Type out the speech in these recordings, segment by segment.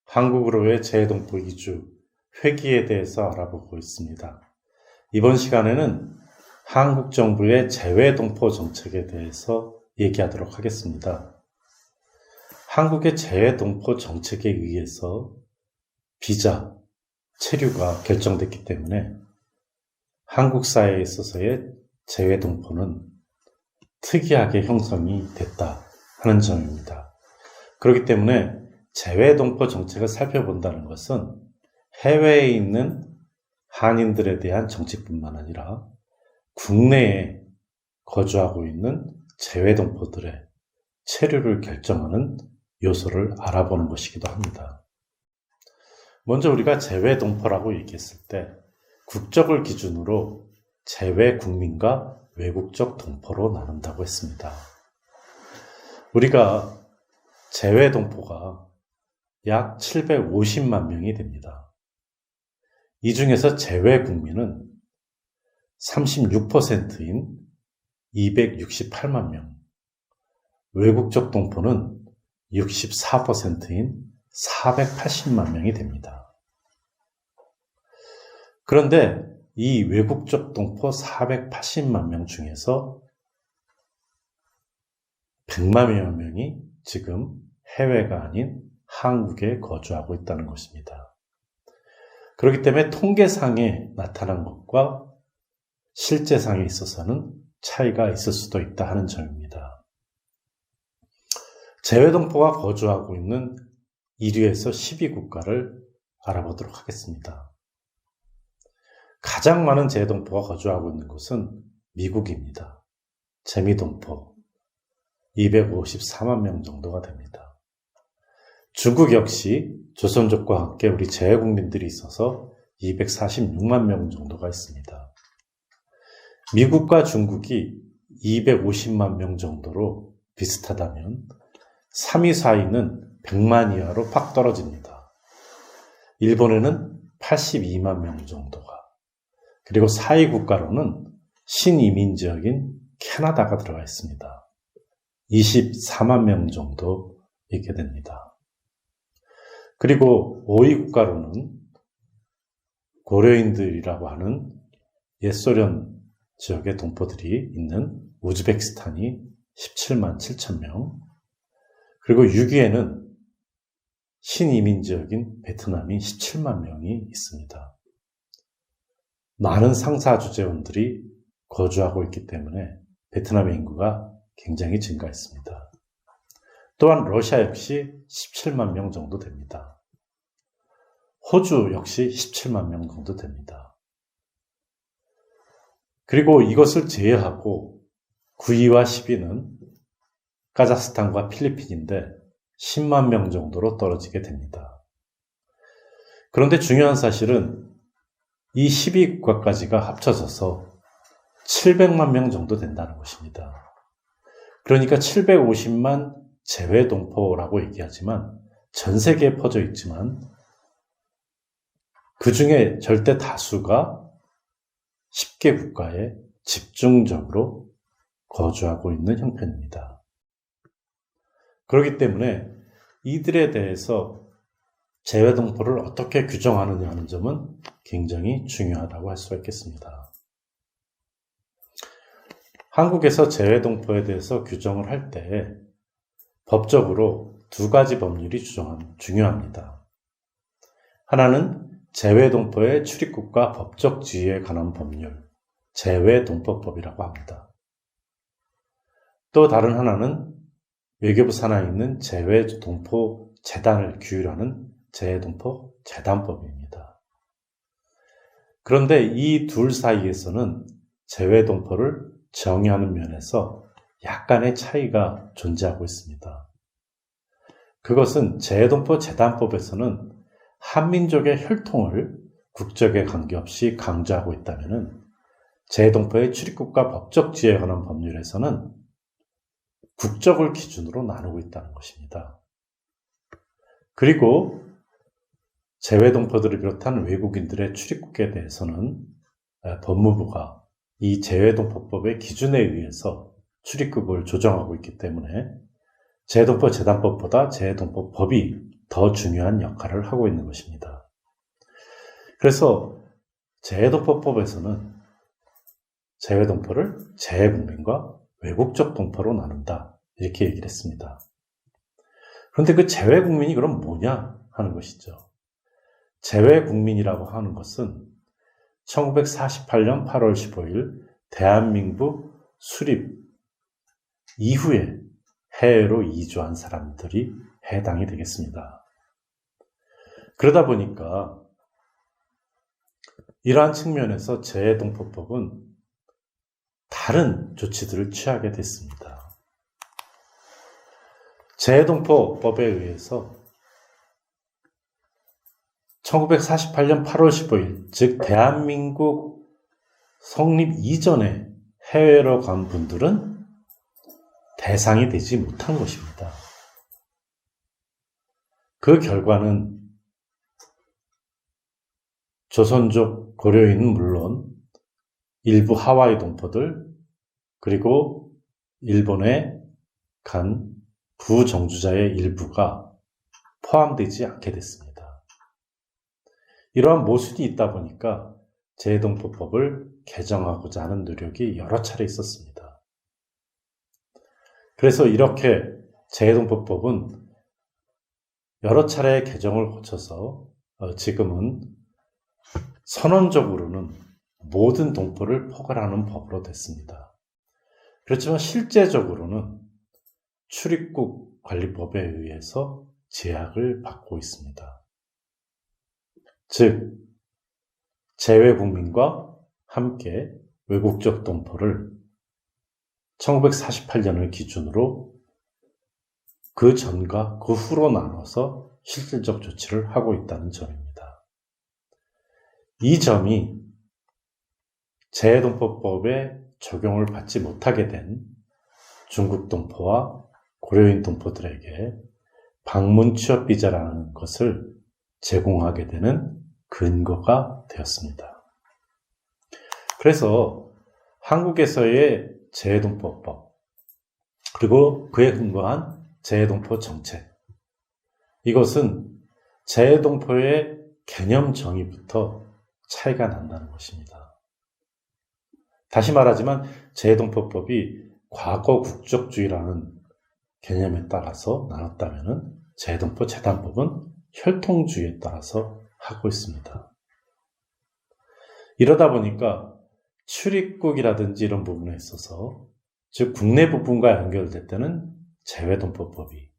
한국으로의 재외동포 이주, 회기에 대해서 알아보고 있습니다. 이번 시간에는 한국 정부의 재외동포 정책에 대해서 얘기하도록 하겠습니다. 한국의 재외동포 정책에 의해서 비자, 체류가 결정됐기 때문에 한국 사회에 있어서의 재외동포는 특이하게 형성이 됐다 하는 점입니다. 그렇기 때문에 재외동포 정책을 살펴본다는 것은 해외에 있는 한인들에 대한 정책뿐만 아니라 국내에 거주하고 있는 재외동포들의 체류를 결정하는 요소를 알아보는 것이기도 합니다. 먼저 우리가 재외동포라고 얘기했을 때 국적을 기준으로 재외국민과 외국적 동포로 나눈다고 했습니다. 우리가 재외동포가 약 750만 명이 됩니다. 이 중에서 재외국민은 36%인 268만 명, 외국적 동포는 64%인 480만 명이 됩니다. 그런데 이 외국적 동포 480만 명 중에서 100만여 명이 지금 해외가 아닌 한국에 거주하고 있다는 것입니다. 그렇기 때문에 통계상에 나타난 것과 실제상에 있어서는 차이가 있을 수도 있다 하는 점입니다. 재외동포가 거주하고 있는 1위에서 12국가를 알아보도록 하겠습니다. 가장 많은 재외동포가 거주하고 있는 곳은 미국입니다. 재미동포 254만 명 정도가 됩니다. 중국 역시 조선족과 함께 우리 재외국민들이 있어서 246만 명 정도가 있습니다. 미국과 중국이 250만 명 정도로 비슷하다면 3위, 4위는 100만 이하로 팍 떨어집니다. 일본에는 82만 명 정도가, 그리고 4위 국가로는 신이민 지역인 캐나다가 들어가 있습니다. 24만 명 정도 있게 됩니다. 그리고 5위 국가로는 고려인들이라고 하는 옛소련 지역의 동포들이 있는 우즈베키스탄이 17만 7천 명, 그리고 6위에는 신이민 지역인 베트남이 17만 명이 있습니다. 많은 상사 주재원들이 거주하고 있기 때문에 베트남의 인구가 굉장히 증가했습니다. 또한 러시아 역시 17만 명 정도 됩니다. 호주 역시 17만 명 정도 됩니다. 그리고 이것을 제외하고 9위와 10위는 카자흐스탄과 필리핀인데 10만 명 정도로 떨어지게 됩니다. 그런데 중요한 사실은 이 10위 국가까지가 합쳐져서 700만 명 정도 된다는 것입니다. 그러니까 750만 재외동포라고 얘기하지만 전 세계에 퍼져 있지만 그 중에 절대 다수가 10개 국가에 집중적으로 거주하고 있는 형편입니다. 그렇기 때문에 이들에 대해서 재외동포를 어떻게 규정하느냐 하는 점은 굉장히 중요하다고 할 수가 있겠습니다. 한국에서 재외동포에 대해서 규정을 할 때 법적으로 두 가지 법률이 중요합니다. 하나는 재외동포의 출입국과 법적 지위에 관한 법률, 재외동포법이라고 합니다. 또 다른 하나는 외교부 산하에 있는 재외동포 재단을 규율하는 재외동포 재단법입니다. 그런데 이 둘 사이에서는 재외동포를 정의하는 면에서 약간의 차이가 존재하고 있습니다. 그것은 재외동포 재단법에서는 한민족의 혈통을 국적에 관계없이 강조하고 있다면 재외동포의 출입국과 법적 지위에 관한 법률에서는 국적을 기준으로 나누고 있다는 것입니다. 그리고 재외동포들을 비롯한 외국인들의 출입국에 대해서는 법무부가 이 재외동포법의 기준에 의해서 출입국을 조정하고 있기 때문에 재외동포 재단법보다 재외동포법이 더 중요한 역할을 하고 있는 것입니다. 그래서 재외동포법에서는 재외동포를 재외국민과 외국적 동포로 나눈다, 이렇게 얘기를 했습니다. 그런데 그 재외국민이 그럼 뭐냐 하는 것이죠. 재외국민이라고 하는 것은 1948년 8월 15일 대한민국 수립 이후에 해외로 이주한 사람들이 해당이 되겠습니다. 그러다 보니까 이러한 측면에서 재외동포법은 다른 조치들을 취하게 됐습니다. 재외동포법에 의해서 1948년 8월 15일, 즉 대한민국 성립 이전에 해외로 간 분들은 대상이 되지 못한 것입니다. 그 결과는 조선족 고려인은 물론 일부 하와이 동포들, 그리고 일본에 간 부정주자의 일부가 포함되지 않게 됐습니다. 이러한 모순이 있다 보니까 재외동포법을 개정하고자 하는 노력이 여러 차례 있었습니다. 그래서 이렇게 재외동포법은 여러 차례 개정을 거쳐서 지금은 선언적으로는 모든 동포를 포괄하는 법으로 됐습니다. 그렇지만 실제적으로는 출입국 관리법에 의해서 제약을 받고 있습니다. 즉, 재외국민과 함께 외국적 동포를 1948년을 기준으로 그 전과 그 후로 나눠서 실질적 조치를 하고 있다는 점입니다. 이 점이 재외동포법에 적용을 받지 못하게 된 중국 동포와 고려인 동포들에게 방문 취업 비자라는 것을 제공하게 되는 근거가 되었습니다. 그래서 한국에서의 재외동포법, 그리고 그에 근거한 재외동포 정책, 이것은 재외동포의 개념 정의부터 차이가 난다는 것입니다. 다시 말하지만 재외동포법이 과거 국적주의라는 개념에 따라서 나눴다면 재외동포 재단법은 혈통주의에 따라서 하고 있습니다. 이러다 보니까 출입국이라든지 이런 부분에 있어서, 즉 국내 부분과 연결될 때는 재외동포법이,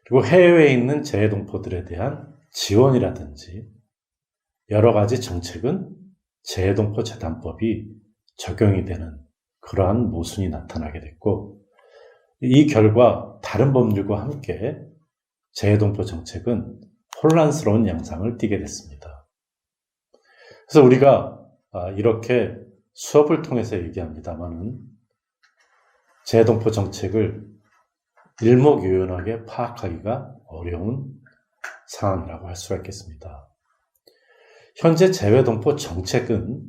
그리고 해외에 있는 재외동포들에 대한 지원이라든지 여러 가지 정책은 재외동포 재단법이 적용이 되는 그러한 모순이 나타나게 됐고, 이 결과 다른 법률과 함께 재외동포 정책은 혼란스러운 양상을 띠게 됐습니다. 그래서 우리가 이렇게 수업을 통해서 얘기합니다마는 재외동포 정책을 일목요연하게 파악하기가 어려운 상황이라고 할 수가 있겠습니다. 현재 재외동포 정책은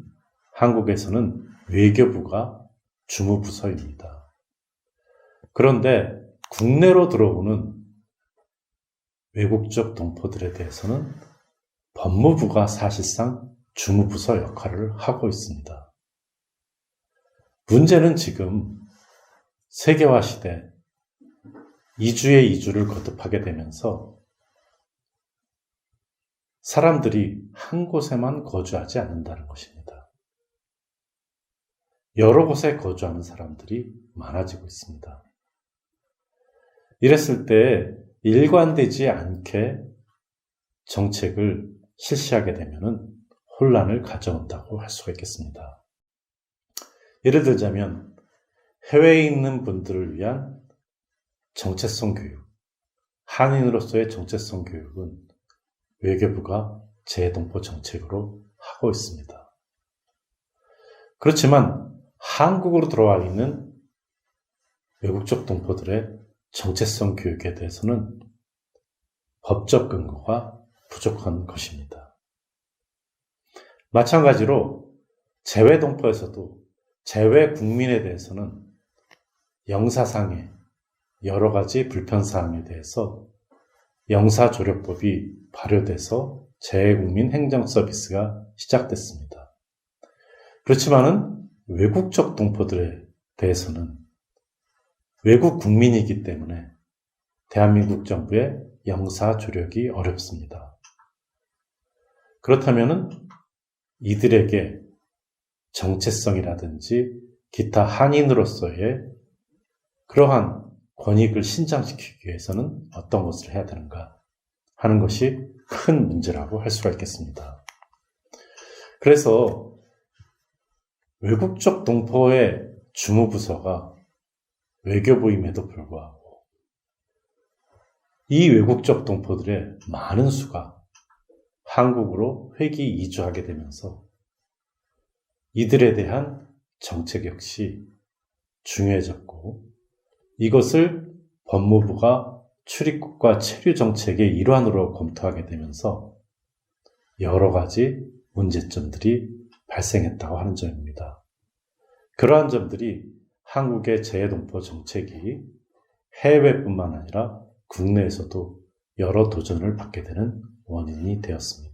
한국에서는 외교부가 주무부서입니다. 그런데 국내로 들어오는 외국적 동포들에 대해서는 법무부가 사실상 주무부서 역할을 하고 있습니다. 문제는 지금 세계화 시대, 이주의 이주를 거듭하게 되면서 사람들이 한 곳에만 거주하지 않는다는 것입니다. 여러 곳에 거주하는 사람들이 많아지고 있습니다. 이랬을 때 일관되지 않게 정책을 실시하게 되면 혼란을 가져온다고 할 수가 있겠습니다. 예를 들자면 해외에 있는 분들을 위한 정체성 교육, 한인으로서의 정체성 교육은 외교부가 재외동포 정책으로 하고 있습니다. 그렇지만 한국으로 들어와 있는 외국적 동포들의 정체성 교육에 대해서는 법적 근거가 부족한 것입니다. 마찬가지로 재외동포에서도 재외국민에 대해서는 영사상의 여러 가지 불편사항에 대해서 영사조력법이 발효돼서 재외국민 행정서비스가 시작됐습니다. 그렇지만은 외국적 동포들에 대해서는 외국 국민이기 때문에 대한민국 정부의 영사조력이 어렵습니다. 그렇다면은 이들에게 정체성이라든지 기타 한인으로서의 그러한 권익을 신장시키기 위해서는 어떤 것을 해야 되는가 하는 것이 큰 문제라고 할 수가 있겠습니다. 그래서 외국적 동포의 주무부서가 외교부임에도 불구하고 이 외국적 동포들의 많은 수가 한국으로 회귀 이주하게 되면서 이들에 대한 정책 역시 중요해졌고 이것을 법무부가 출입국과 체류 정책의 일환으로 검토하게 되면서 여러 가지 문제점들이 발생했다고 하는 점입니다. 그러한 점들이 한국의 재외동포 정책이 해외뿐만 아니라 국내에서도 여러 도전을 받게 되는 원인이 되었습니다.